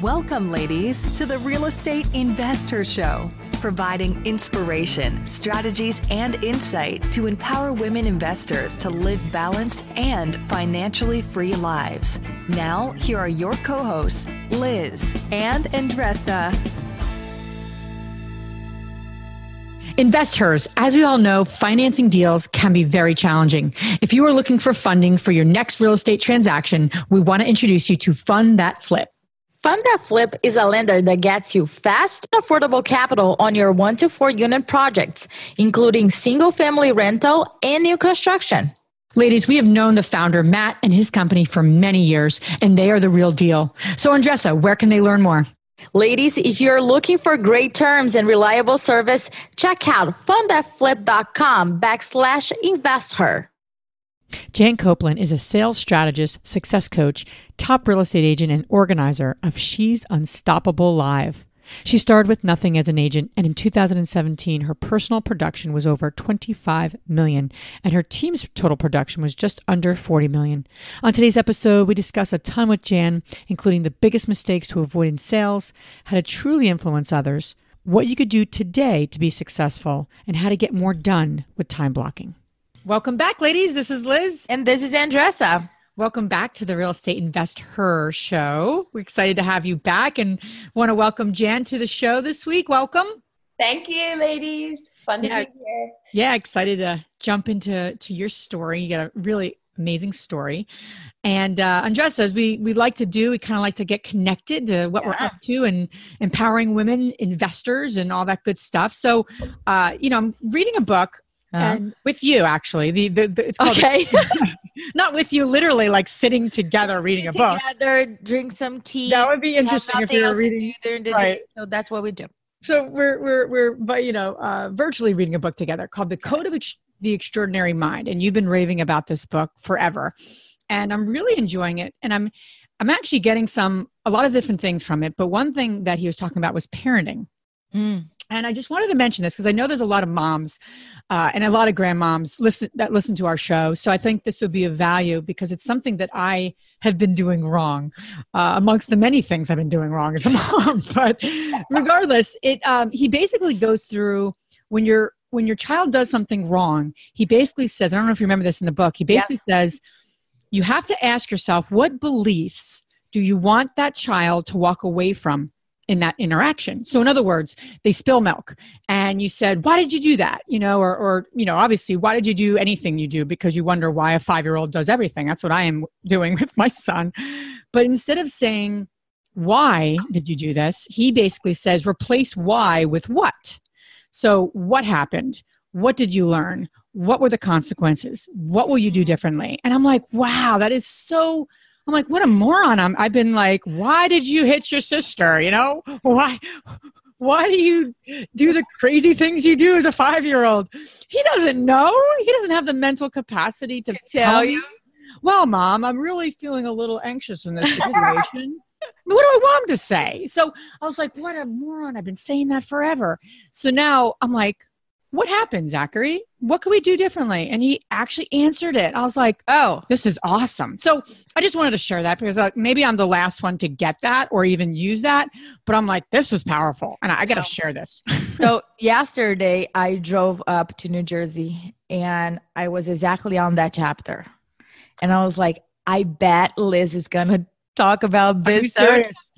Welcome, ladies, to the Real Estate Investor Show, providing inspiration, strategies, and insight to empower women investors to live balanced and financially free lives. Now, here are your co-hosts, Liz and Andressa. Investors, as we all know, financing deals can be very challenging. If you are looking for funding for your next real estate transaction, we want to introduce you to Fund That Flip. Fund That Flip is a lender that gets you fast and affordable capital on your 1 to 4 unit projects, including single family rental and new construction. Ladies, we have known the founder, Matt, and his company for many years, and they are the real deal. So, Andressa, where can they learn more? Ladies, if you're looking for great terms and reliable service, check out fundthatflip.com/investor. Jan Copeland is a sales strategist, success coach, top real estate agent, and organizer of She's Unstoppable Live. She started with nothing as an agent, and in 2017, her personal production was over 25 million, and her team's total production was just under 40 million. On today's episode, we discuss a ton with Jan, including the biggest mistakes to avoid in sales, how to truly influence others, what you could do today to be successful, and how to get more done with time blocking. Welcome back, ladies. This is Liz. And this is Andressa. Welcome back to the Real Estate Investor Show. We're excited to have you back and want to welcome Jan to the show this week. Welcome. Thank you, ladies. Fun to be here. Yeah, excited to jump into your story. You got a really amazing story. And Andressa, as we like to do, we kind of like to get connected to what we're up to and empowering women investors and all that good stuff. So, I'm reading a book. And with you, actually, it's called not with you, literally, like sitting together reading a book. Together, drink some tea. That would be interesting if we were reading during the day. So that's what we do. So we're virtually reading a book together called The Code of the Extraordinary Mind, and you've been raving about this book forever, and I'm really enjoying it, and I'm actually getting a lot of different things from it. But one thing that he was talking about was parenting. And I just wanted to mention this because I know there's a lot of moms and a lot of grandmoms listen to our show. So I think this would be of value because it's something that I have been doing wrong amongst the many things I've been doing wrong as a mom. But regardless, he basically goes through when your child does something wrong, he basically says, I don't know if you remember this in the book, he basically says, you have to ask yourself, what beliefs do you want that child to walk away from in that interaction? So in other words, they spill milk and you said, why did you do that? Or obviously, why did you do anything you do? Because you wonder why a 5-year-old does everything. That's what I am doing with my son. But instead of saying, why did you do this? He basically says, replace why with what. So what happened? What did you learn? What were the consequences? What will you do differently? And I'm like, wow, that is so... I'm like, what a moron. I've been like, why did you hit your sister? Why do you do the crazy things you do as a 5-year-old? He doesn't know. He doesn't have the mental capacity to tell you. Well, Mom, I'm really feeling a little anxious in this situation. What do I want him to say? So I was like, what a moron. I've been saying that forever. So now I'm like, what happened, Zachary? What can we do differently? And he actually answered it. I was like, oh, this is awesome. So I just wanted to share that because maybe I'm the last one to get that or even use that. But I'm like, this was powerful. And I got to share this. So yesterday I drove up to New Jersey and I was exactly on that chapter. And I was like, I bet Liz is going to talk about this.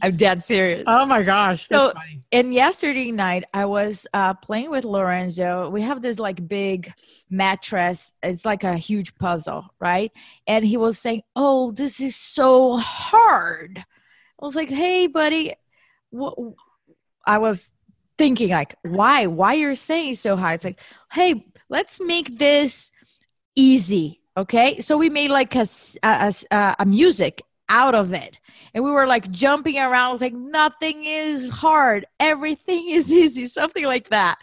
I'm dead serious. Oh my gosh. That's funny. And yesterday night I was playing with Lorenzo. We have this like big mattress. It's like a huge puzzle, right? And he was saying, oh, this is so hard. I was like, hey buddy, I was thinking like, why you're saying so hard? It's like, hey, let's make this easy. Okay. So we made like a music out of it. And we were like jumping around. I was like, nothing is hard. Everything is easy. Something like that.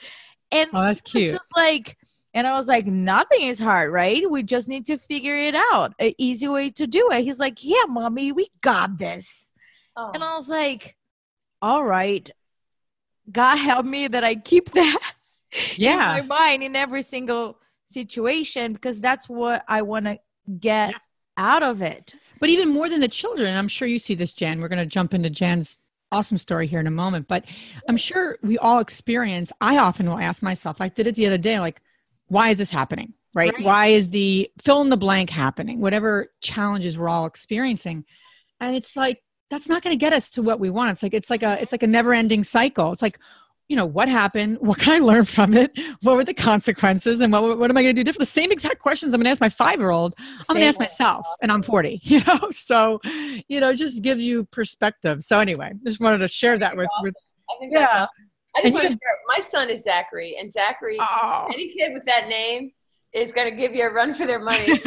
And that's cute. Just like, and I was like, nothing is hard, right? We just need to figure it out. An easy way to do it. He's like, yeah, mommy, we got this. Oh. And I was like, all right. God help me that I keep that in my mind in every single situation because that's what I want to get out of it. But even more than the children, I'm sure you see this, Jan. We're going to jump into Jan's awesome story here in a moment, but I'm sure we all experience, I often will ask myself, I did it the other day, like, why is this happening? Right? Why is the fill in the blank happening? Whatever challenges we're all experiencing. And it's like, that's not going to get us to what we want. It's like a never ending cycle. It's like, what happened? What can I learn from it? What were the consequences? And what am I going to do different? The same exact questions I'm going to ask my 5-year-old, I'm going to ask myself, and I'm 40, so, it just gives you perspective. So anyway, just wanted to share that with I think that's awesome. I just want to share, my son is Zachary, and Zachary, any kid with that name is going to give you a run for their money.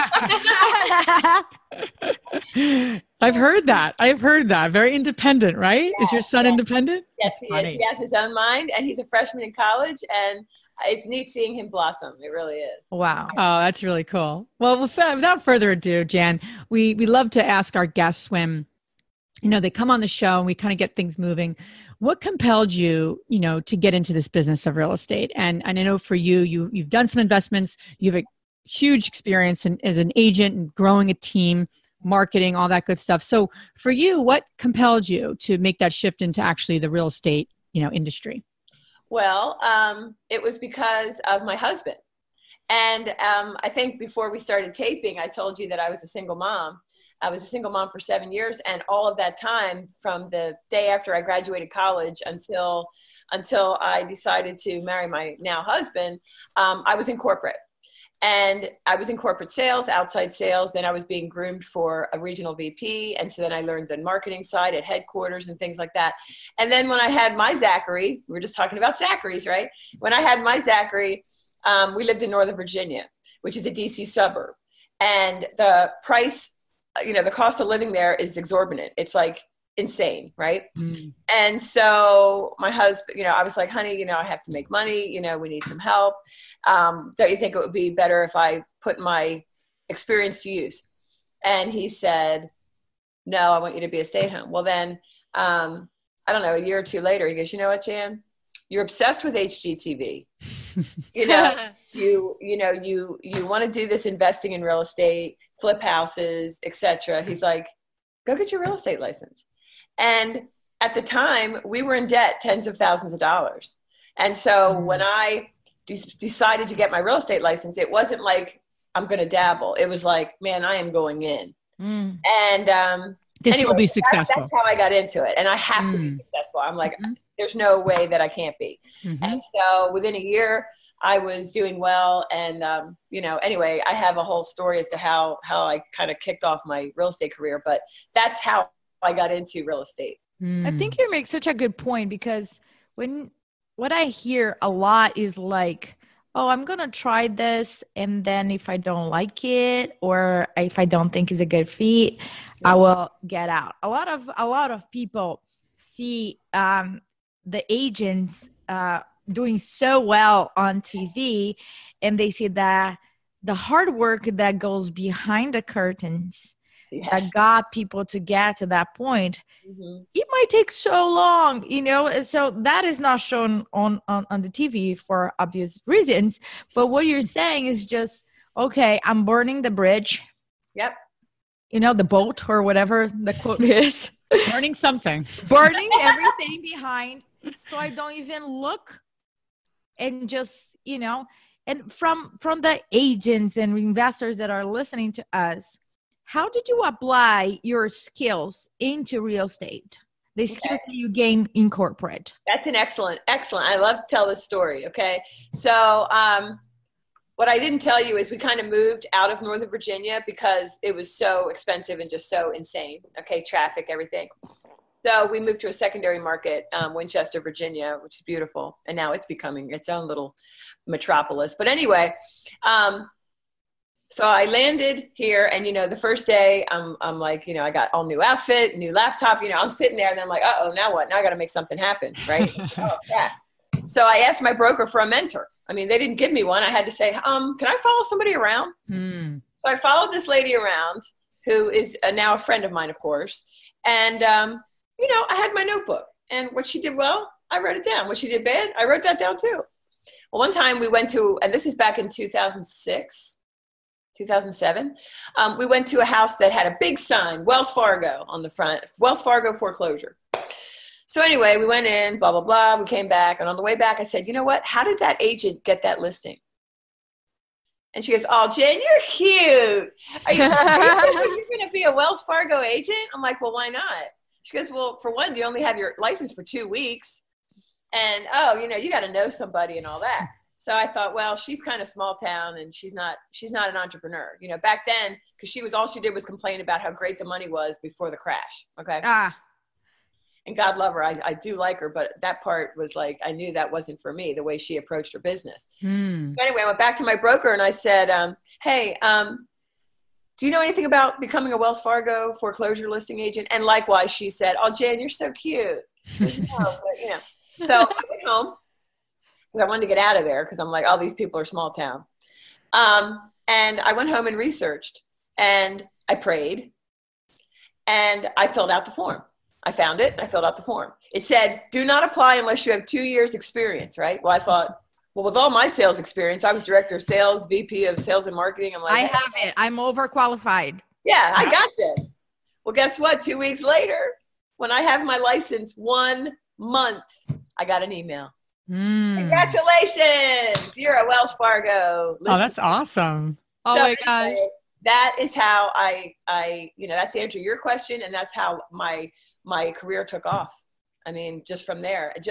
I've heard that. Very independent, right? Yeah, is your son independent? Yes, he is. He has his own mind, and he's a freshman in college, and it's neat seeing him blossom. It really is. Wow. Oh, that's really cool. Well, without further ado, Jan, we love to ask our guests when, they come on the show and we kind of get things moving. What compelled you, to get into this business of real estate? And I know for you've done some investments, you have a huge experience as an agent and growing a team, marketing, all that good stuff. So for you, what compelled you to make that shift into actually the real estate, industry? Well, it was because of my husband. And I think before we started taping, I told you that I was a single mom. I was a single mom for 7 years. And all of that time, from the day after I graduated college until I decided to marry my now husband, I was in corporate. And I was in corporate sales, outside sales. Then I was being groomed for a regional VP. And so then I learned the marketing side at headquarters and things like that. And then when I had my Zachary, we were just talking about Zacharys, right? When I had my Zachary, we lived in Northern Virginia, which is a DC suburb. And the price, the cost of living there is exorbitant. It's like insane, right? Mm. And so my husband, I was like, honey, I have to make money, we need some help. Don't you think it would be better if I put my experience to use? And he said, no, I want you to be a stay-at-home. Well, then, I don't know, a year or two later, he goes, you know what, Jan? You're obsessed with HGTV. You want to do this investing in real estate, flip houses, etc. He's like, go get your real estate license. And at the time, we were in debt tens of thousands of dollars. And so when I decided to get my real estate license, it wasn't like, I'm going to dabble. It was like, man, I am going in. Mm. And this will be successful. That's how I got into it. And I have to be successful. I'm like, there's no way that I can't be. Mm-hmm. And so within a year, I was doing well. And, anyway, I have a whole story as to how I kind of kicked off my real estate career. But that's how I got into real estate. I think you make such a good point, because what I hear a lot is like, oh, I'm going to try this. And then if I don't like it, or if I don't think it's a good fit, I will get out. A lot of people see the agents doing so well on TV, and they see that the hard work that goes behind the curtains that got people to get to that point, it might take so long, so that is not shown on the TV for obvious reasons. But what you're saying is just, okay, I'm burning the bridge. Yep. The boat or whatever the quote is. Burning something. Burning everything behind, so I don't even look. And just, and from the agents and investors that are listening to us, how did you apply your skills into real estate? The skills that you gained in corporate? That's an excellent. I love to tell this story. Okay. So, what I didn't tell you is we kind of moved out of Northern Virginia because it was so expensive and just so insane. Okay. Traffic, everything. So we moved to a secondary market, Winchester, Virginia, which is beautiful. And now it's becoming its own little metropolis. But anyway, so I landed here, and, the first day I'm like, I got all new outfit, new laptop, I'm sitting there, and then I'm like, uh-oh, now what? Now I got to make something happen, right? Oh, yeah. So I asked my broker for a mentor. I mean, they didn't give me one. I had to say, can I follow somebody around? So I followed this lady around, who is now a friend of mine, of course. And, I had my notebook, and what she did well, I wrote it down. What she did bad, I wrote that down too. Well, one time we went to, and this is back in 2007, we went to a house that had a big sign, Wells Fargo, on the front, Wells Fargo foreclosure. So anyway, we went in, blah, blah, blah. We came back. And on the way back, I said, you know what? How did that agent get that listing? And she goes, oh, Jen, you're cute. Are you going to be a Wells Fargo agent? I'm like, well, why not? She goes, well, for one, you only have your license for 2 weeks. And, oh, you know, you got to know somebody and all that. So I thought, well, she's kind of small town and she's not an entrepreneur. You know, back then, because all she did was complain about how great the money was before the crash. Okay. And God love her. I do like her, but that part was like, I knew that wasn't for me, the way she approached her business. But anyway, I went back to my broker and I said, hey, do you know anything about becoming a Wells Fargo foreclosure listing agent? And likewise, she said, oh, Jen, you're so cute. Goes, no, but, you know. So I went home because I wanted to get out of there because I'm like, oh, these people are small town. And I went home and researched and I prayed and I filled out the form. I found it. I filled out the form. It said, do not apply unless you have 2 years experience, right? Well, I thought, well, with all my sales experience, I was director of sales, VP of sales and marketing. I'm like, I have it. I'm overqualified. Yeah, I got this. Well, guess what? 2 weeks later, when I have my license 1 month, I got an email. Congratulations. You're a Wells Fargo. Oh, that's awesome. Oh so my gosh. That is how I, you know, that's to answer your question. And that's how my career took off. I mean, just from there, and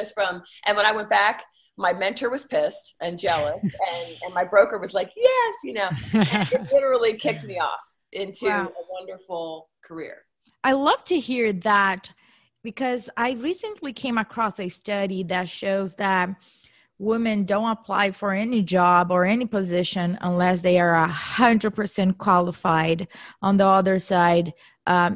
when I went back, my mentor was pissed and jealous and my broker was like, yes, you know, and it literally kicked me off into a wonderful career. I love to hear that because I recently came across a study that shows that women don't apply for any job or any position unless they are 100% qualified. On the other side,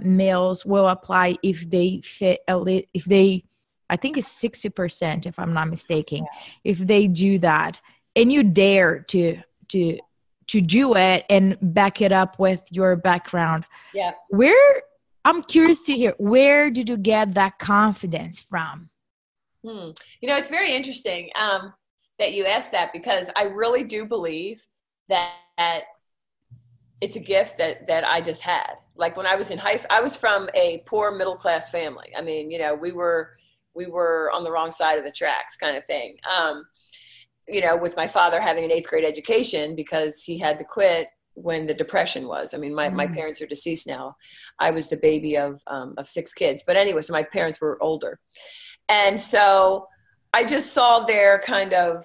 males will apply if they fit, I think it's 60%, if I'm not mistaken, if they do that. And you dare to do it and back it up with your background. Yeah. I'm curious to hear, where did you get that confidence from? You know, it's very interesting that you asked that because I really do believe that it's a gift that I just had. Like when I was in high school, I was from a poor middle class family. I mean, you know, we were on the wrong side of the tracks kind of thing. You know, with my father having an 8th grade education because he had to quit when the Depression was. I mean, my parents are deceased now. I was the baby of 6 kids. But anyway, so my parents were older. And so I just saw their kind of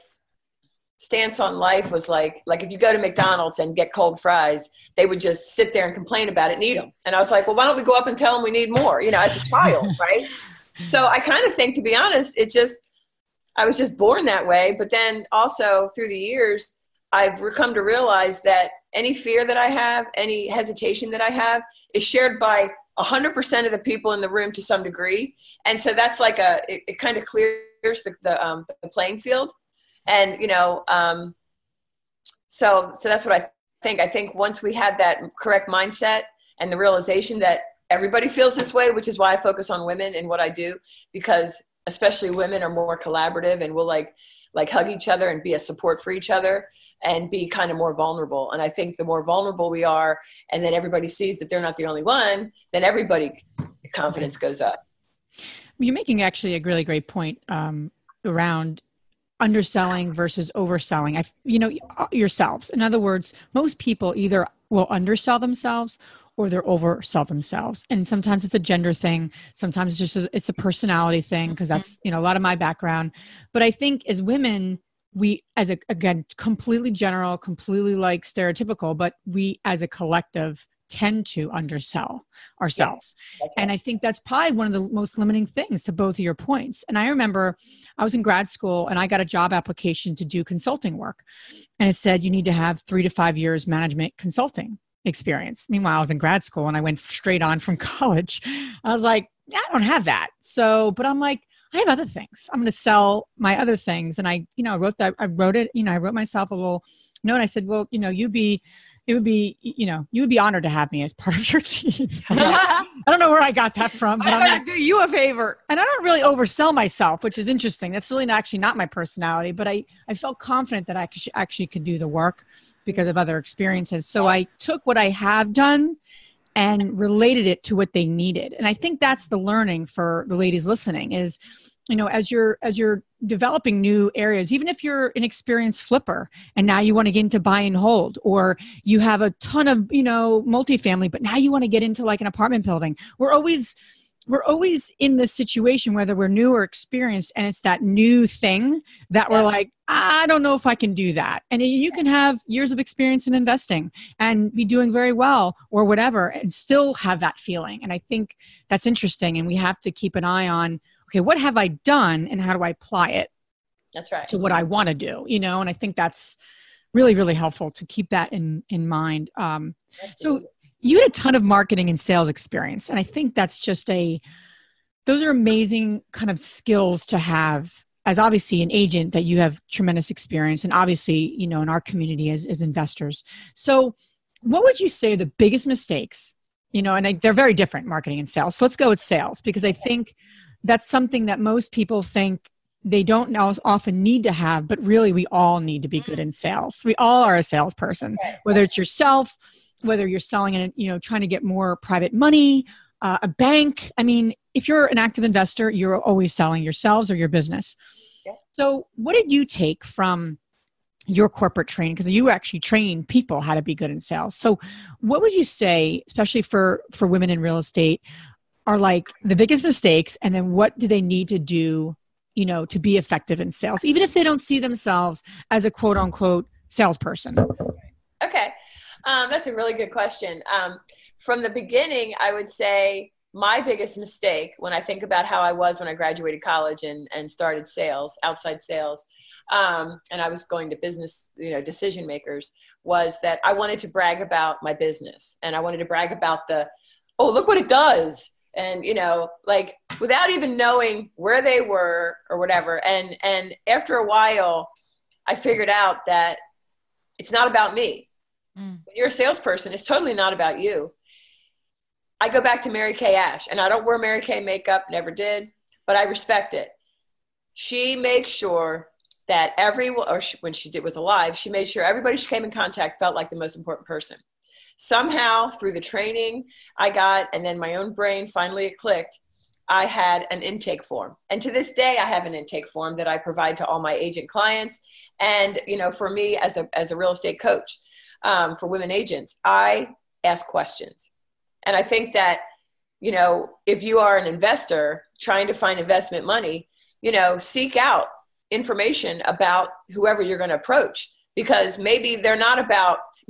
stance on life was like if you go to McDonald's and get cold fries, they would just sit there and complain about it and eat them. And I was like, well, why don't we go up and tell them we need more, you know, as a child, right? So I kind of think, to be honest, I was just born that way. But then also through the years, I've come to realize that any fear that I have, any hesitation that I have is shared by 100% of the people in the room to some degree. And so that's like it kind of clears the playing field. And, you know, so that's what I think. I think once we have that correct mindset and the realization that everybody feels this way, which is why I focus on women and what I do, because especially women are more collaborative and will like hug each other and be a support for each other and be kind of more vulnerable. And I think the more vulnerable we are, and then everybody sees that they're not the only one, then everybody confidence goes up. You're making actually a really great point around underselling versus overselling. Yourselves. In other words, most people either will undersell themselves or they're oversell themselves. And sometimes it's a gender thing. Sometimes it's a personality thing, because that's, you know, a lot of my background. But I think as women, we again, completely general, completely like stereotypical, but we as a collective tend to undersell ourselves. Yeah, okay. And I think that's probably one of the most limiting things to both of your points. And I remember I was in grad school and I got a job application to do consulting work. And it said, you need to have 3 to 5 years management consulting experience. Meanwhile, I was in grad school and I went straight on from college. I was like, I don't have that. So, but I'm like, I have other things. I'm going to sell my other things. And I wrote myself a little note. I said, well, you know, you would be honored to have me as part of your team. I don't know where I got that from. But I'm going to do you a favor. And I don't really oversell myself, which is interesting. That's really not my personality, but I felt confident that I actually could do the work because of other experiences. So I took what I have done and related it to what they needed. And I think that's the learning for the ladies listening is, you know, as you're developing new areas, even if you're an experienced flipper and now you want to get into buy and hold, or you have a ton of, you know, multifamily, but now you want to get into like an apartment building. We're always in this situation, whether we're new or experienced, and it's that new thing that we're like, I don't know if I can do that. And you can have years of experience in investing and be doing very well or whatever, and still have that feeling. And I think that's interesting. And we have to keep an eye on, okay, what have I done and how do I apply it? That's right. To what I want to do, you know? And I think that's really, really helpful to keep that in mind. So you had a ton of marketing and sales experience. And I think that's just those are amazing kind of skills to have as obviously an agent, that you have tremendous experience, and obviously, you know, in our community as investors. So what would you say are the biggest mistakes, you know, and they're very different, marketing and sales. So let's go with sales, because I think that's something that most people think they don't often need to have, but really we all need to be good in sales. We all are a salesperson, whether it's yourself, whether you're selling and, you know, trying to get more private money, a bank. I mean, if you're an active investor, you're always selling yourselves or your business. Yeah. So what did you take from your corporate training? Because you actually train people how to be good in sales. So what would you say, especially for women in real estate, are like the biggest mistakes? And then what do they need to do, you know, to be effective in sales, even if they don't see themselves as a quote unquote salesperson? Okay. That's a really good question. From the beginning, I would say my biggest mistake when I think about how I was when I graduated college and started sales, outside sales, and I was going to business, you know, decision makers, was that I wanted to brag about my business, and I wanted to brag about oh, look what it does. And, you know, like without even knowing where they were or whatever. And after a while, I figured out that it's not about me. When you're a salesperson, it's totally not about you. I go back to Mary Kay Ash, and I don't wear Mary Kay makeup, never did, but I respect it. She makes sure that when she was alive, she made sure everybody she came in contact felt like the most important person. Somehow through the training I got, and then my own brain, finally it clicked, I had an intake form. And to this day, I have an intake form that I provide to all my agent clients. And, you know, for me as a real estate coach, for women agents, I ask questions. And I think that, you know, if you are an investor trying to find investment money, you know, seek out information about whoever you're going to approach, because maybe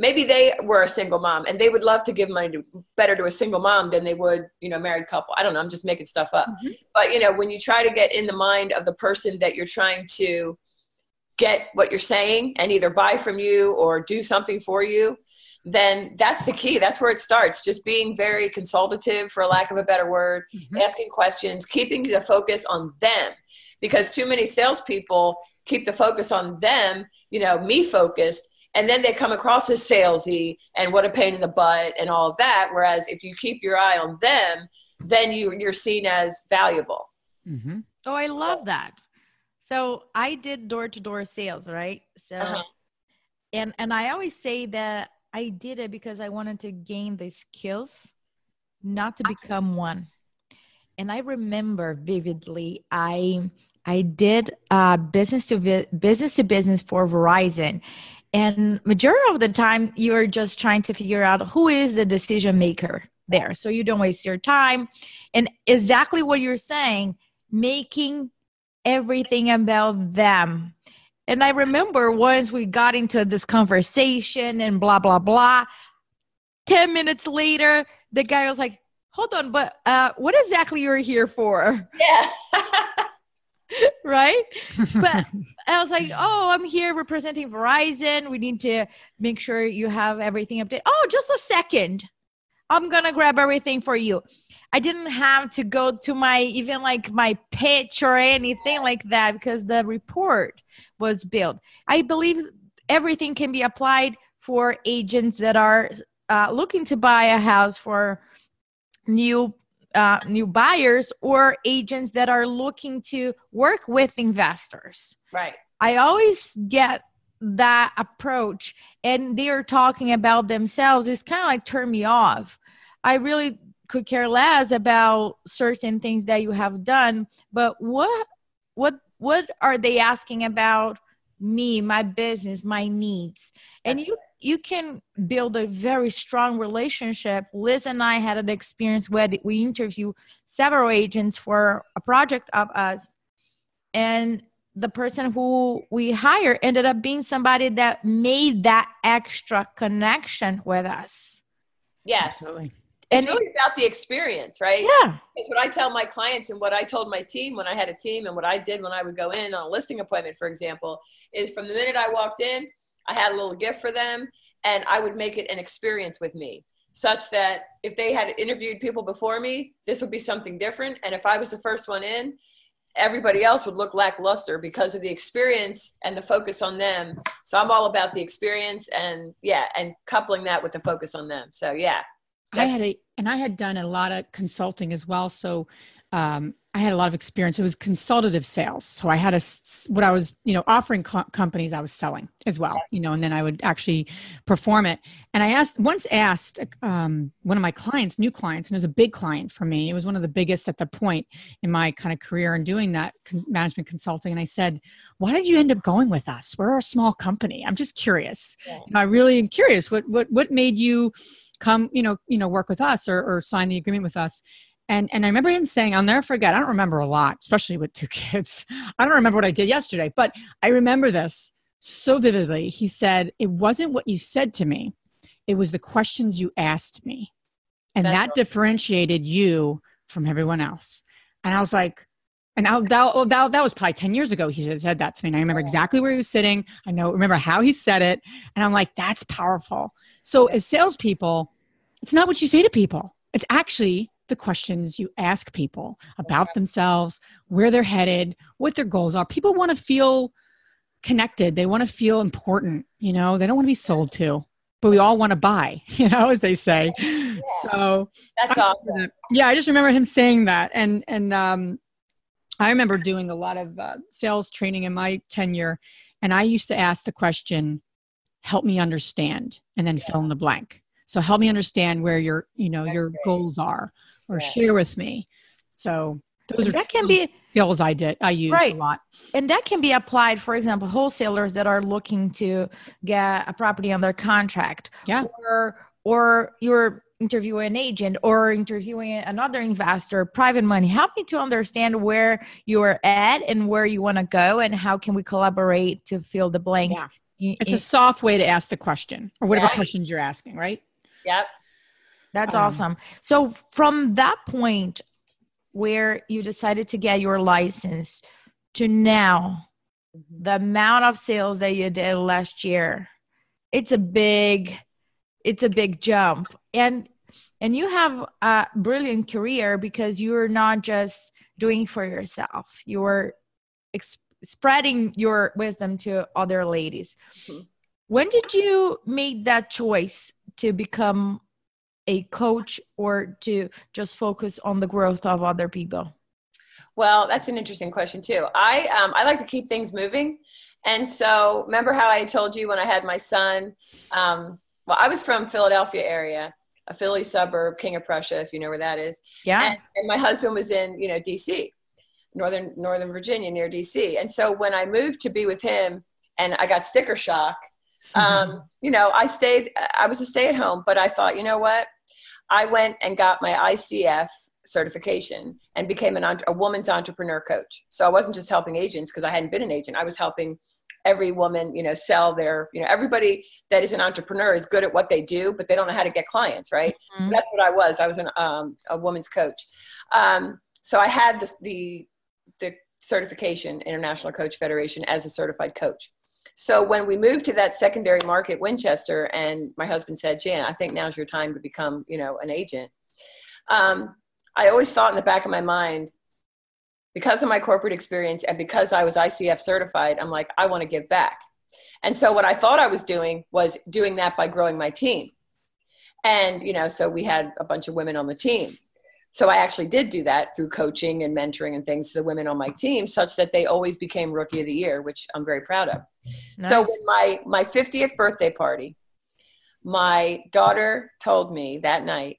maybe they were a single mom and they would love to give money better to a single mom than they would, you know, married couple. I don't know. I'm just making stuff up. Mm-hmm. But, you know, when you try to get in the mind of the person that you're trying to get what you're saying and either buy from you or do something for you, then that's the key. That's where it starts. Just being very consultative, for lack of a better word, asking questions, keeping the focus on them, because too many salespeople keep the focus on them, you know, me focused, and then they come across as salesy and what a pain in the butt and all of that. Whereas if you keep your eye on them, then you're seen as valuable. Mm-hmm. Oh, I love that. So I did door-to-door sales, right? So, and I always say that I did it because I wanted to gain the skills, not to become one. And I remember vividly, I did business to business for Verizon. And majority of the time, you're just trying to figure out who is the decision maker there. So you don't waste your time. And exactly what you're saying, making everything about them. And I remember once we got into this conversation and blah, blah, blah, 10 minutes later, the guy was like, hold on, but what exactly you're here for? Yeah. Right? But I was like, oh, I'm here representing Verizon. We need to make sure you have everything updated. Oh, just a second. I'm going to grab everything for you. I didn't have to go to my pitch or anything like that because the report was built. I believe everything can be applied for agents that are looking to buy a house for new buyers, or agents that are looking to work with investors. Right. I always get that approach, and they are talking about themselves. It's kind of like turn me off. I really could care less about certain things that you have done, but what are they asking about me, my business, my needs? And you can build a very strong relationship. Liz and I had an experience where we interviewed several agents for a project of us, and the person who we hired ended up being somebody that made that extra connection with us. Yes. Absolutely. It's really about the experience, right? Yeah. It's what I tell my clients and what I told my team when I had a team, and what I did when I would go in on a listing appointment, for example, is from the minute I walked in, I had a little gift for them, and I would make it an experience with me, such that if they had interviewed people before me, this would be something different. And if I was the first one in, everybody else would look lackluster because of the experience and the focus on them. So I'm all about the experience and coupling that with the focus on them. So yeah. I had done a lot of consulting as well. So I had a lot of experience. It was consultative sales. So I had what I was, offering companies, I was selling as well, and then I would actually perform it. And I once asked one of my clients, new clients, and it was a big client for me. It was one of the biggest at the point in my kind of career and doing that management consulting. And I said, why did you end up going with us? We're a small company. I'm just curious. Yeah. I really am curious. What made you come, work with us or sign the agreement with us? And I remember him saying, I'll never forget, I don't remember a lot, especially with 2 kids. I don't remember what I did yesterday, but I remember this so vividly. He said, it wasn't what you said to me. It was the questions you asked me. And that differentiated you from everyone else. And I was like, and that was probably 10 years ago. He said that to me. And I remember exactly where he was sitting. Remember how he said it. And I'm like, that's powerful. So as salespeople, it's not what you say to people. It's actually the questions you ask people about themselves, where they're headed, what their goals are. People want to feel connected. They want to feel important. They don't want to be sold to, but we all want to buy, as they say. Yeah. So that's awesome. I just remember him saying that. And I remember doing a lot of sales training in my tenure. And I used to ask the question, help me understand, and then fill in the blank. So help me understand where your goals are, or share with me. So those skills I use a lot. And that can be applied, for example, wholesalers that are looking to get a property under contract. Yeah. Or you're interviewing an agent or interviewing another investor, private money. Help me to understand where you're at and where you want to go, and how can we collaborate to fill the blank. Yeah. It's a soft way to ask the question, or whatever questions you're asking, right? Yep. That's awesome. So from that point where you decided to get your license to now, the amount of sales that you did last year, it's a big jump. And you have a brilliant career because you're not just doing for yourself. You're spreading your wisdom to other ladies. Mm-hmm. When did you make that choice to become a coach, or to just focus on the growth of other people? Well, that's an interesting question too. I like to keep things moving. And so remember how I told you when I had my son, I was from Philadelphia area, a Philly suburb, King of Prussia, if you know where that is. Yeah. And my husband was in, DC, Northern Virginia, near DC. And so when I moved to be with him and I got sticker shock, I was a stay-at-home, but I thought, you know what? I went and got my ICF certification and became a woman's entrepreneur coach. So I wasn't just helping agents because I hadn't been an agent. I was helping every woman, sell their, everybody that is an entrepreneur is good at what they do, but they don't know how to get clients, right? Mm-hmm. That's what I was. I was a woman's coach. So I had the certification, International Coach Federation, as a certified coach. So when we moved to that secondary market, Winchester, and my husband said, Jan, I think now's your time to become, an agent. I always thought in the back of my mind, because of my corporate experience and because I was ICF certified, I'm like, I want to give back. And so what I thought I was doing that by growing my team. And, so we had a bunch of women on the team. So I actually did do that through coaching and mentoring and things to the women on my team, such that they always became Rookie of the Year, which I'm very proud of. Nice. So when my 50th birthday party, my daughter told me that night,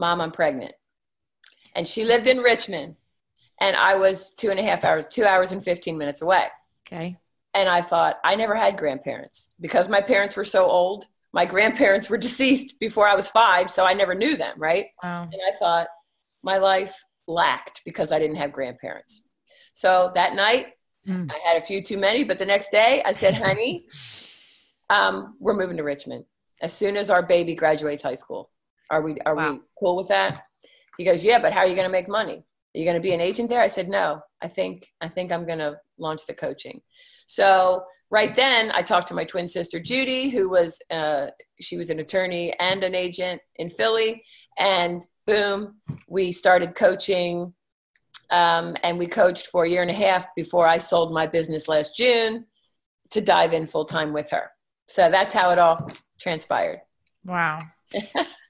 Mom, I'm pregnant. And she lived in Richmond, and I was 2 hours and 15 minutes away. Okay. And I thought, I never had grandparents because my parents were so old. My grandparents were deceased before I was 5, so I never knew them, right? Wow. And I thought my life lacked because I didn't have grandparents. So that night, I had a few too many, but the next day I said, honey, we're moving to Richmond as soon as our baby graduates high school. Are we cool with that? He goes, yeah, but how are you going to make money? Are you going to be an agent there? I said, no, I think I'm going to launch the coaching. So right then I talked to my twin sister, Judy, who was, she was an attorney and an agent in Philly. And boom, we started coaching. And we coached for 1.5 years before I sold my business last June to dive in full time with her. So that's how it all transpired. Wow.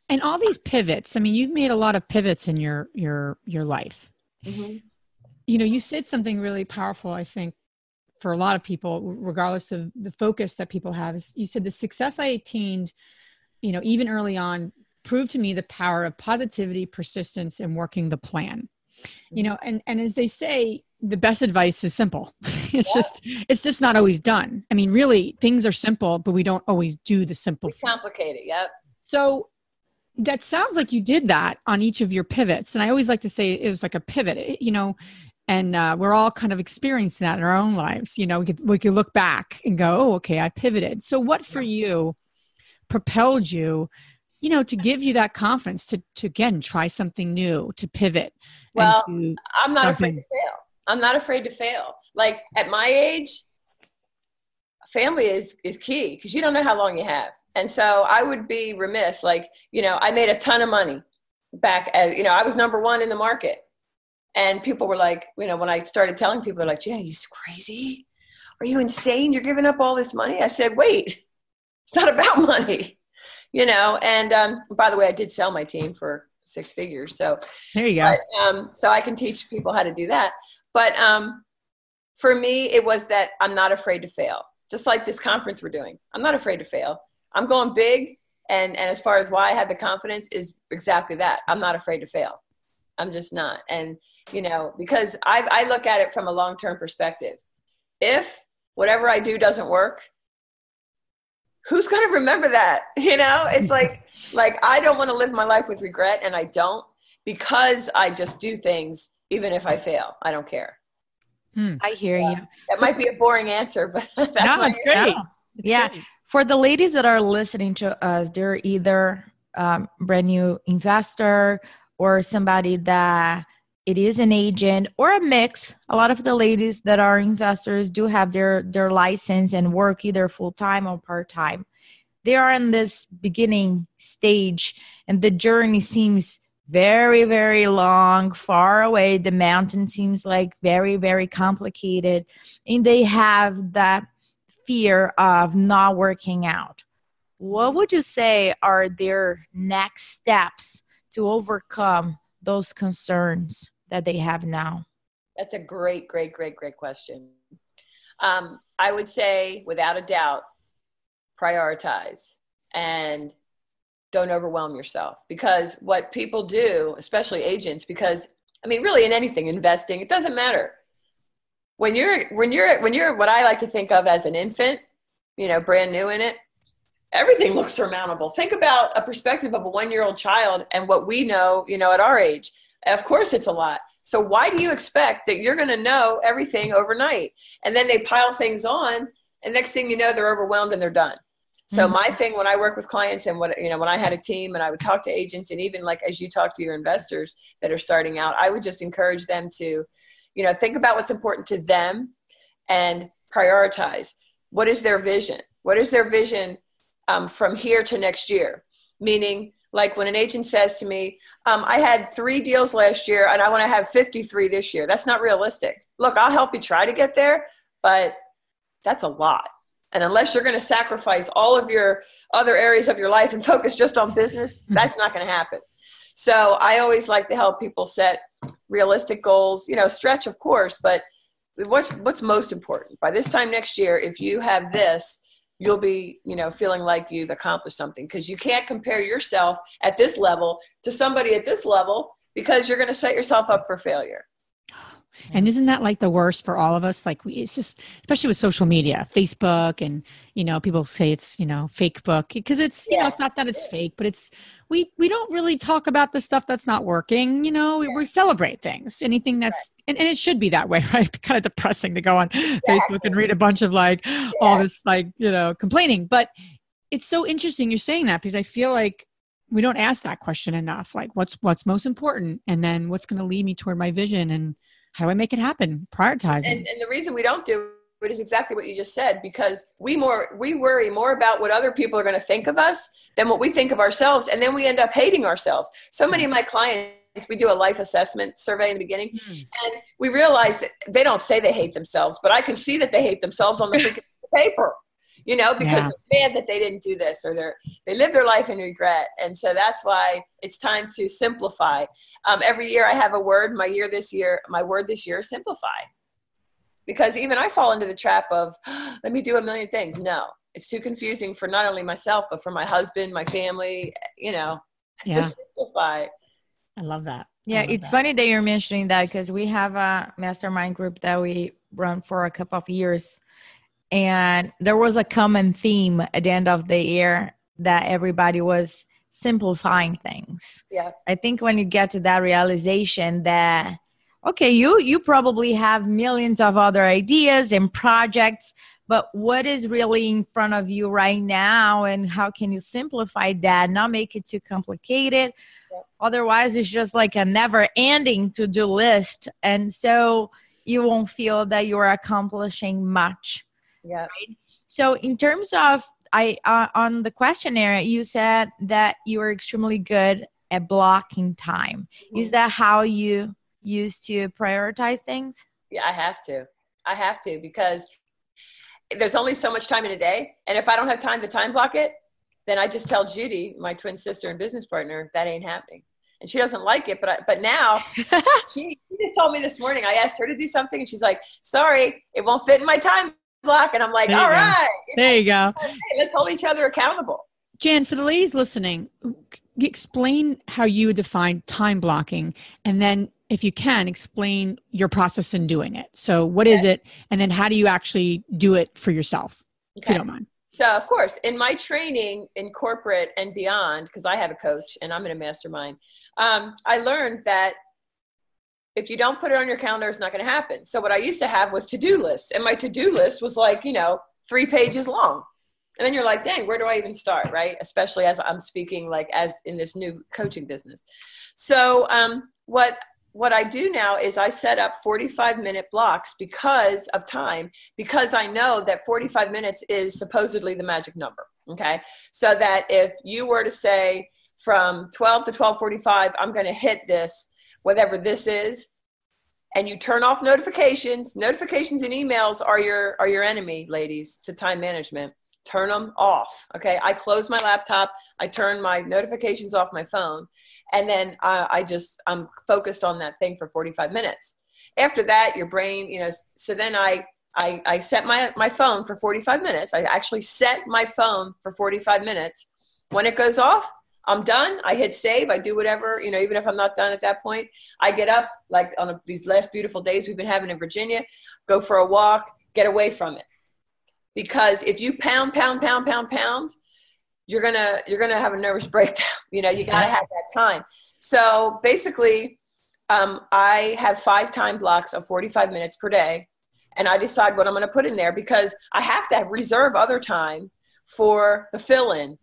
And all these pivots, I mean, you've made a lot of pivots in your life. Mm-hmm. You know, you said something really powerful, I think, for a lot of people, regardless of the focus that people have. You said the success I attained, you know, even early on, proved to me the power of positivity, persistence, and working the plan. You know, and as they say, the best advice is simple. It's just not always done. I mean, really, things are simple, but we don't always do the simple It's complicated. Yep. So that sounds like you did that on each of your pivots. And I always like to say it was like a pivot, you know, and we're all kind of experiencing that in our own lives. You know, we could look back and go, oh, okay, I pivoted. So what for you propelled you, you know, to give you that confidence to again, try something new, to pivot? Well, I'm not afraid to fail. I'm not afraid to fail. Like at my age, family is key because you don't know how long you have. And so I would be remiss. Like, you know, I made a ton of money back as, you know, I was number 1 in the market. And people were like, you know, when I started telling people, they're like, Jen, are you crazy? Are you insane? You're giving up all this money? I said, wait, it's not about money, you know? And by the way, I did sell my team for 6 figures. So there you go. But, so I can teach people how to do that. But for me, it was that I'm not afraid to fail. Just like this conference we're doing. I'm not afraid to fail. I'm going big. And as far as why I had the confidence is exactly that. I'm not afraid to fail. I'm just not. And, you know, because I look at it from a long-term perspective. If whatever I do doesn't work, who's going to remember that? You know, it's like I don't want to live my life with regret, and I don't, because I just do things even if I fail. I don't care. I hear you. That might be a boring answer, but that's it's great. No. Yeah. Great. For the ladies that are listening to us, they're either brand new investor or somebody that it is an agent or a mix. A lot of the ladies that are investors do have their license and work either full-time or part-time. They are in this beginning stage and the journey seems very, very long, far away. The mountain seems like very, very complicated. And they have that fear of not working out. What would you say are their next steps to overcome those concerns that they have now? That's a great, great, great, great question. I would say, without a doubt, prioritize and don't overwhelm yourself. Because what people do, especially agents, because I mean, really in anything, investing, it doesn't matter. When you're what I like to think of as an infant, you know, brand new in it, everything looks surmountable. Think about a perspective of a 1-year-old child and what we know, you know, at our age. Of course it's a lot. So why do you expect that you're going to know everything overnight? And then they pile things on and next thing you know, they're overwhelmed and they're done. So my thing when I work with clients and when I had a team and I would talk to agents and even like as you talk to your investors that are starting out, I would just encourage them to, you know, think about what's important to them and prioritize. What is their vision? What is their vision from here to next year? Meaning, like when an agent says to me, I had 3 deals last year and I want to have 53 this year. That's not realistic. Look, I'll help you try to get there, but that's a lot. And unless you're going to sacrifice all of your other areas of your life and focus just on business, that's not going to happen. So I always like to help people set realistic goals, you know, stretch of course, but what's most important by this time next year, if you have this, you'll be, feeling like you've accomplished something, because you can't compare yourself at this level to somebody at this level, because you're going to set yourself up for failure. And isn't that like the worst for all of us? Like it's just, especially with social media, Facebook, and, people say it's, fake book, because it's, it's not that it's fake, but it's, we don't really talk about the stuff that's not working. We celebrate things, anything that's, and it should be that way, right? Kind of depressing to go on Facebook and read a bunch of all this, complaining, but it's so interesting you're saying that, because I feel like we don't ask that question enough. Like what's most important? And then what's going to lead me toward my vision, and how do I make it happen? Prioritizing. And the reason we don't do it is exactly what you just said, because we worry more about what other people are going to think of us than what we think of ourselves. And then we end up hating ourselves. So many of my clients, we do a life assessment survey in the beginning, and we realize that they don't say they hate themselves, but I can see that they hate themselves on the freaking paper, because they're mad that they didn't do this, or they live their life in regret. And so that's why it's time to simplify. Every year I have a word. My word this year is simplify. Because even I fall into the trap of, let me do a million things. No, it's too confusing for not only myself, but for my husband, my family, just simplify. I love that. Yeah, it's funny that you're mentioning that, because we have a mastermind group that we run for a couple of years. And there was a common theme at the end of the year that everybody was simplifying things. Yeah. I think when you get to that realization that, okay, you probably have millions of other ideas and projects, but what is really in front of you right now, and how can you simplify that, not make it too complicated? Yeah. Otherwise, it's just like a never-ending to-do list. And so you won't feel that you're accomplishing much. Yeah. Right? So in terms of, on the questionnaire, you said that you were extremely good at blocking time. Mm-hmm. Is that how you used to prioritize things? Yeah, I have to, because there's only so much time in a day. And if I don't have time to time block it, then I just tell Judy, my twin sister and business partner, that ain't happening. And she doesn't like it, but now she just told me this morning, I asked her to do something, and she's like, sorry, it won't fit in my time block. And I'm like, all right. There you go. Hey, let's hold each other accountable. Jan, for the ladies listening, explain how you define time blocking, and then if you can, explain your process in doing it. So what is it? And then how do you actually do it for yourself, if you don't mind? So of course, in my training in corporate and beyond, because I have a coach and I'm in a mastermind, I learned that if you don't put it on your calendar, it's not going to happen. So what I used to have was to-do lists, and my to-do list was 3 pages long. And then you're like, dang, where do I even start? Right. Especially as I'm speaking, as in this new coaching business. So, what I do now is I set up 45-minute blocks because of time, because I know that 45 minutes is supposedly the magic number. Okay. So that if you were to say from 12 to 12:45, I'm going to hit this, whatever this is, and you turn off notifications. Notifications and emails are your enemy, ladies, to time management. Turn them off. Okay. I close my laptop. I turn my notifications off my phone. And then I'm focused on that thing for 45 minutes. After that, your brain, so then I set my phone for 45 minutes. I actually set my phone for 45 minutes. When it goes off, I'm done. I hit save. I do whatever, even if I'm not done at that point. I get up, like on these last beautiful days we've been having in Virginia, go for a walk, get away from it. Because if you pound, you're gonna have a nervous breakdown. You got to have that time. So basically, I have 5 time blocks of 45 minutes per day, and I decide what I'm going to put in there, because I have to reserve other time for the fill-in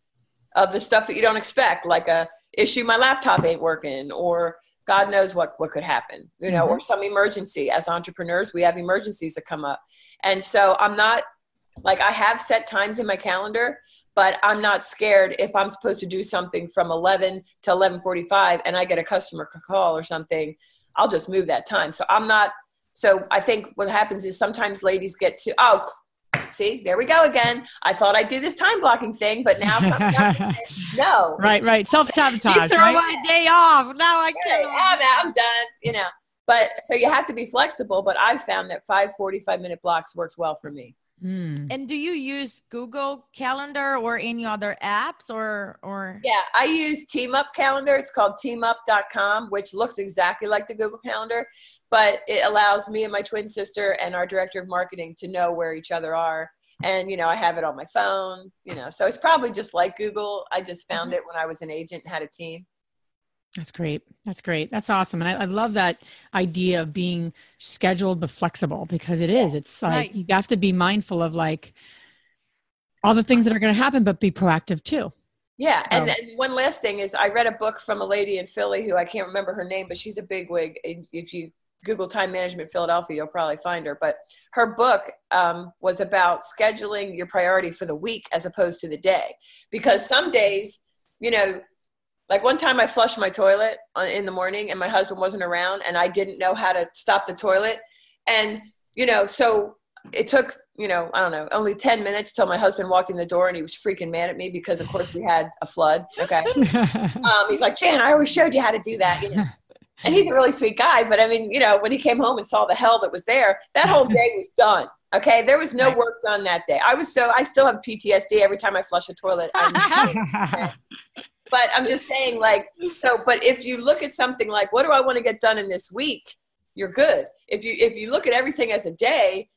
of the stuff that you don't expect, like a issue, my laptop ain't working, or God knows what could happen, or some emergency. As entrepreneurs, we have emergencies that come up. And so I'm not, I have set times in my calendar, but I'm not scared if I'm supposed to do something from 11 to 11:45 and I get a customer call or something, I'll just move that time. So I think what happens is sometimes ladies get to, see, there we go again. I thought I'd do this time blocking thing, but now no. Right. Self-sabotage. You throw my day off. Now I can't. Now I'm done, But so you have to be flexible, but I've found that 5 45-minute blocks works well for me. And do you use Google Calendar or any other apps or? Yeah, I use Team Up Calendar. It's called teamup.com, which looks exactly like the Google Calendar, but it allows me and my twin sister and our director of marketing to know where each other are. And, I have it on my phone, so it's probably just like Google. I just found it when I was an agent and had a team. That's great. That's great. That's awesome. And I love that idea of being scheduled but flexible, because it is. It's like you have to be mindful of like all the things that are going to happen, but be proactive too. Yeah. So. And one last thing is I read a book from a lady in Philly who I can't remember her name, but she's a bigwig. If you Google Time Management Philadelphia, you'll probably find her. But her book was about scheduling your priority for the week as opposed to the day. Because some days, like one time I flushed my toilet in the morning and my husband wasn't around and I didn't know how to stop the toilet. And, so it took, I don't know, only 10 minutes till my husband walked in the door and he was freaking mad at me because of course we had a flood. Okay. He's like, Jan, I always showed you how to do that. And he's a really sweet guy. But I mean, when he came home and saw the hell that was there, that whole day was done. Okay. There was no work done that day. I still have PTSD every time I flush a toilet. But I'm just saying but if you look at something like, what do I want to get done in this week? You're good. If you look at everything as a day,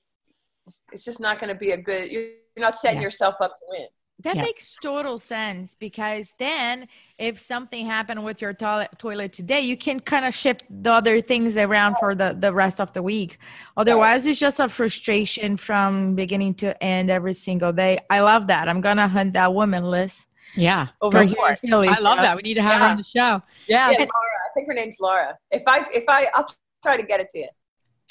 it's just not going to be you're not setting yourself up to win. That makes total sense, because then if something happened with your toilet today, you can kind of shift the other things around for the rest of the week. Otherwise, it's just a frustration from beginning to end every single day. I love that. I'm going to hunt that woman, Liz. Yeah. Over here. I love that. We need to have her on the show. Yeah. Laura. I think her name's Laura. I'll try to get it to you.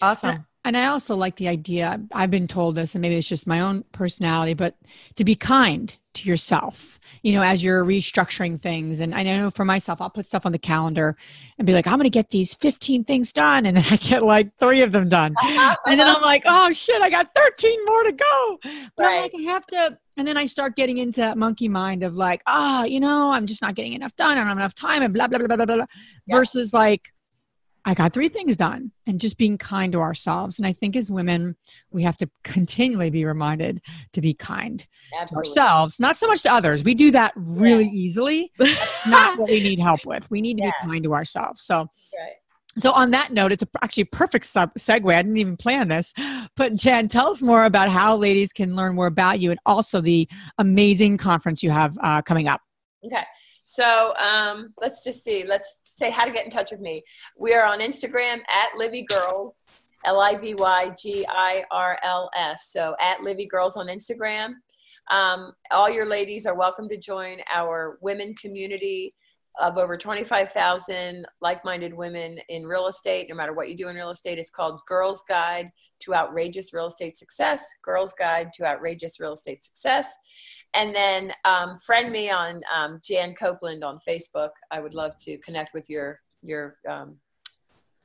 Awesome. And I also like the idea, I've been told this, and maybe it's just my own personality, but to be kind to yourself, as you're restructuring things. And I know for myself, I'll put stuff on the calendar and be like, I'm going to get these 15 things done. And then I get like 3 of them done. And then I'm like, oh shit, I got 13 more to go. But I'm like, I have to. And then I start getting into that monkey mind of like, I'm just not getting enough done. I don't have enough time and blah, blah, blah, blah, blah, blah. Versus like, I got 3 things done, and just being kind to ourselves. And I think as women, we have to continually be reminded to be kind to ourselves, not so much to others. We do that really easily. That's not what we need help with. We need to be kind to ourselves. So, So on that note, it's actually a perfect segue. I didn't even plan this, but Jan, tell us more about how ladies can learn more about you and also the amazing conference you have coming up. Okay. So let's just see. Let's say how to get in touch with me. We are on Instagram at Livy Girls, LIVYGIRLS. So at Livy Girls on Instagram. All your ladies are welcome to join our women community of over 25,000 like-minded women in real estate. No matter what you do in real estate, it's called Girls Guide to Outrageous Real Estate Success. Girls Guide to Outrageous Real Estate Success. And then friend me on Jan Copeland on Facebook. I would love to connect with your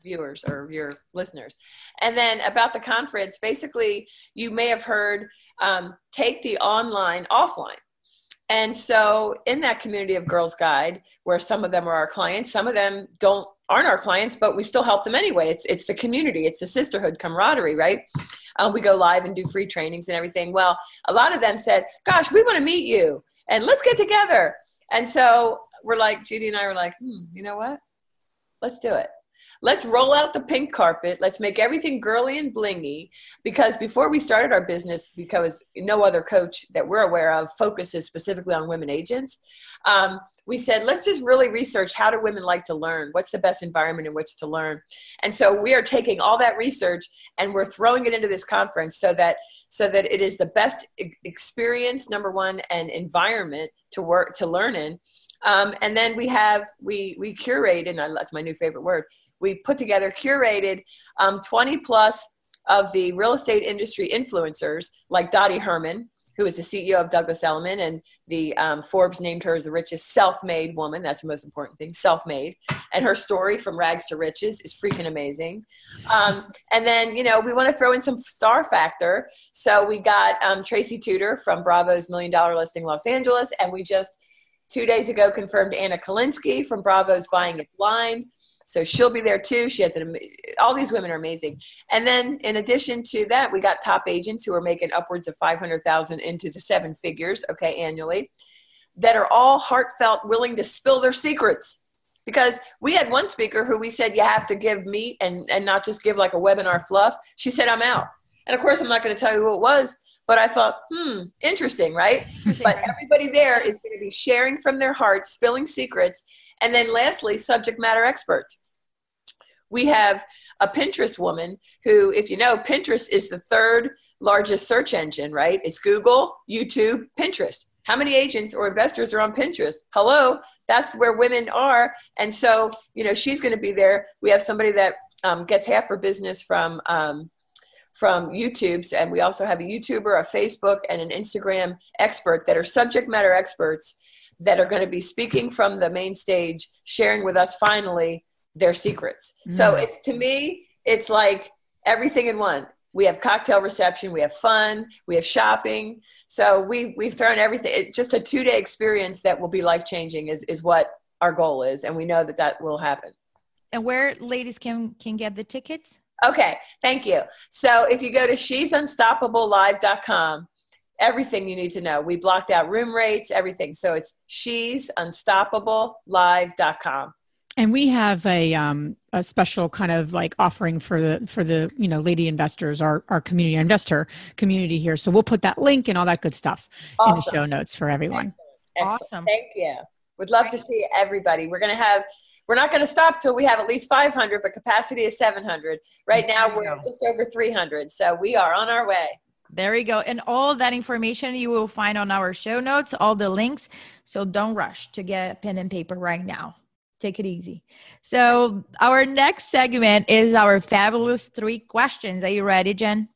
viewers or your listeners. And then about the conference, basically, you may have heard take the online offline. And so in that community of Girls Guide, where some of them are our clients, some of them aren't our clients, but we still help them anyway. It's the community. It's the sisterhood camaraderie, right? We go live and do free trainings and everything. Well, a lot of them said, gosh, we want to meet you and let's get together. And so we're like, Judy and I were like, you know what? Let's do it. Let's roll out the pink carpet. Let's make everything girly and blingy, because before we started our business, because no other coach that we're aware of focuses specifically on women agents, we said, let's just really research, how do women like to learn? What's the best environment in which to learn? And so we are taking all that research and we're throwing it into this conference so that it is the best experience, number one, and environment to learn in. And then we curated, and that's my new favorite word, we put together, curated 20 plus of the real estate industry influencers, like Dottie Herman, who is the CEO of Douglas Elliman, and the Forbes named her as the richest self-made woman. That's the most important thing, self-made. And her story from rags to riches is freaking amazing. And then, we want to throw in some star factor. So we got Tracy Tudor from Bravo's $1 Million Listing Los Angeles, and we just 2 days ago confirmed Anna Kalinsky from Bravo's Buying It Blind. So she'll be there too. She has all these women are amazing. And then in addition to that, we got top agents who are making upwards of 500,000 into the 7 figures, okay, annually, that are all heartfelt, willing to spill their secrets. Because we had one speaker who we said, you have to give meat and not just give like a webinar fluff. She said, I'm out. And of course, I'm not going to tell you who it was, but I thought, interesting, right? But everybody there is going to be sharing from their hearts, spilling secrets. And then lastly, subject matter experts. We have a Pinterest woman who, if you know, Pinterest is the 3rd largest search engine, right? It's Google, YouTube, Pinterest. How many agents or investors are on Pinterest? Hello, that's where women are. And so, she's going to be there. We have somebody that gets half her business from YouTube's, and we also have a YouTuber, a Facebook, and an Instagram expert that are subject matter experts that are going to be speaking from the main stage, sharing with us finally their secrets. So to me, it's like everything in one. We have cocktail reception, we have fun, we have shopping. So we've thrown everything. Just a 2-day experience that will be life-changing is what our goal is. And we know that will happen. And where ladies can get the tickets? Okay, thank you. So if you go to she'sunstoppablelive.com, everything you need to know. We blocked out room rates, everything. So it's she'sunstoppablelive.com. And we have a special kind of like offering for the lady investors, our community investor community here. So we'll put that link and all that good stuff in the show notes for everyone. Excellent. Awesome. Thank you. Would love to see everybody. We're not going to stop till we have at least 500, but capacity is 700. Right now we're just over 300. So we are on our way. There you go. And all that information you will find on our show notes, all the links. So don't rush to get a pen and paper right now. Take it easy. So our next segment is our fabulous 3 questions. Are you ready, Jen?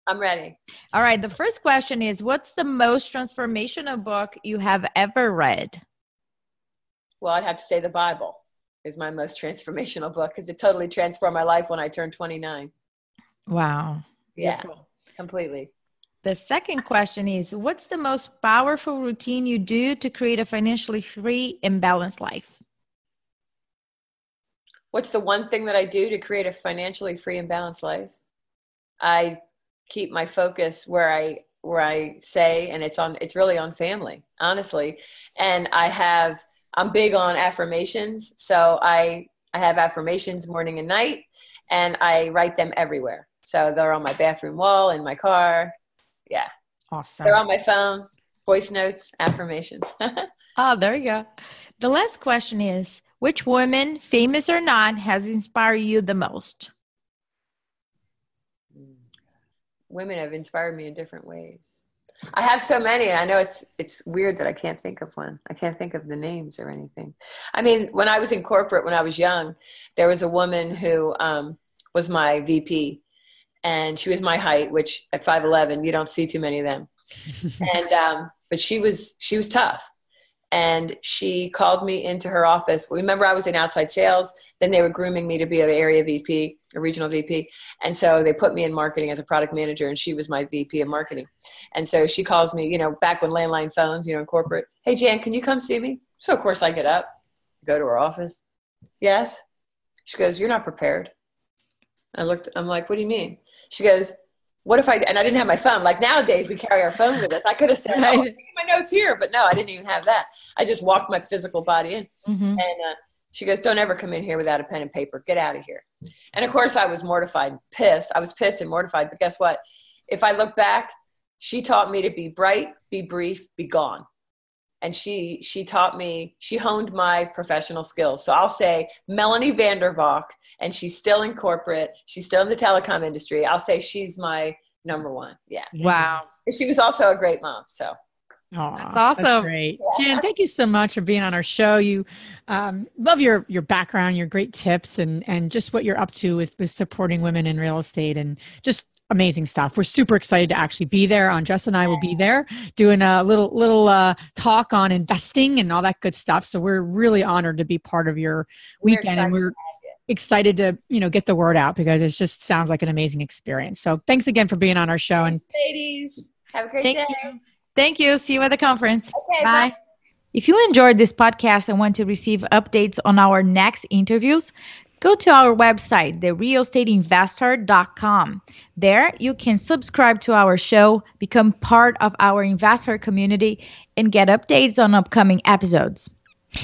I'm ready. All right. The first question is, what's the most transformational book you have ever read? Well, I'd have to say the Bible is my most transformational book because it totally transformed my life when I turned 29. Wow. Yeah, completely. The second question is, what's the most powerful routine you do to create a financially free and balanced life? What's the one thing that I do to create a financially free and balanced life? I keep my focus where I say, and it's really on family, honestly. And I'm big on affirmations. So I have affirmations morning and night, and I write them everywhere. So they're on my bathroom wall, in my car. Yeah. Awesome. They're on my phone, voice notes, affirmations. Oh, there you go. The last question is, which woman, famous or not, has inspired you the most? Women have inspired me in different ways. I have so many. I know it's weird that I can't think of one. I can't think of the names or anything. I mean, when I was in corporate, when I was young, there was a woman who was my VP, and she was my height, which at 5'11", you don't see too many of them. And but she was tough. And she called me into her office. Remember, I was in outside sales. Then they were grooming me to be an area VP, a regional VP. And so they put me in marketing as a product manager, and she was my VP of marketing. And so she calls me, back when landline phones, in corporate. Hey, Jan, can you come see me? So, of course, I get up, go to her office. Yes. She goes, you're not prepared. I'm like, what do you mean? She goes, what if and I didn't have my phone. Like nowadays we carry our phone with us. I could have said, oh, my notes here, but no, I didn't even have that. I just walked my physical body in. Mm-hmm. And she goes, don't ever come in here without a pen and paper. Get out of here. And of course I was mortified, pissed. I was pissed and mortified, but guess what? If I look back, she taught me to be bright, be brief, be gone. And she taught me, she honed my professional skills. So I'll say Melanie Vandervalk, and she's still in corporate. She's still in the telecom industry. I'll say she's my number one. Yeah. Wow. And she was also a great mom. So. Oh, that's awesome. That's great. Yeah. Jan, thank you so much for being on our show. You love your background, your great tips, and just what you're up to with supporting women in real estate, and just amazing stuff. We're super excited to actually be there. Andres and I will be there doing a little talk on investing and all that good stuff. So we're really honored to be part of your weekend, and we're excited to get the word out because it just sounds like an amazing experience. So thanks again for being on our show. And ladies, have a great day. Thank you. See you at the conference. Okay, bye. If you enjoyed this podcast and want to receive updates on our next interviews, go to our website, therealestateinvestor.com. There, you can subscribe to our show, become part of our investor community, and get updates on upcoming episodes.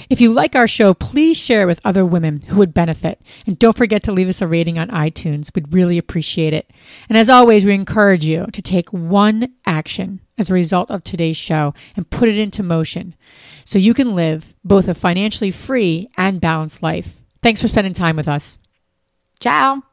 If you like our show, please share with other women who would benefit. And don't forget to leave us a rating on iTunes. We'd really appreciate it. And as always, we encourage you to take one action as a result of today's show and put it into motion so you can live both a financially free and balanced life. Thanks for spending time with us. Ciao.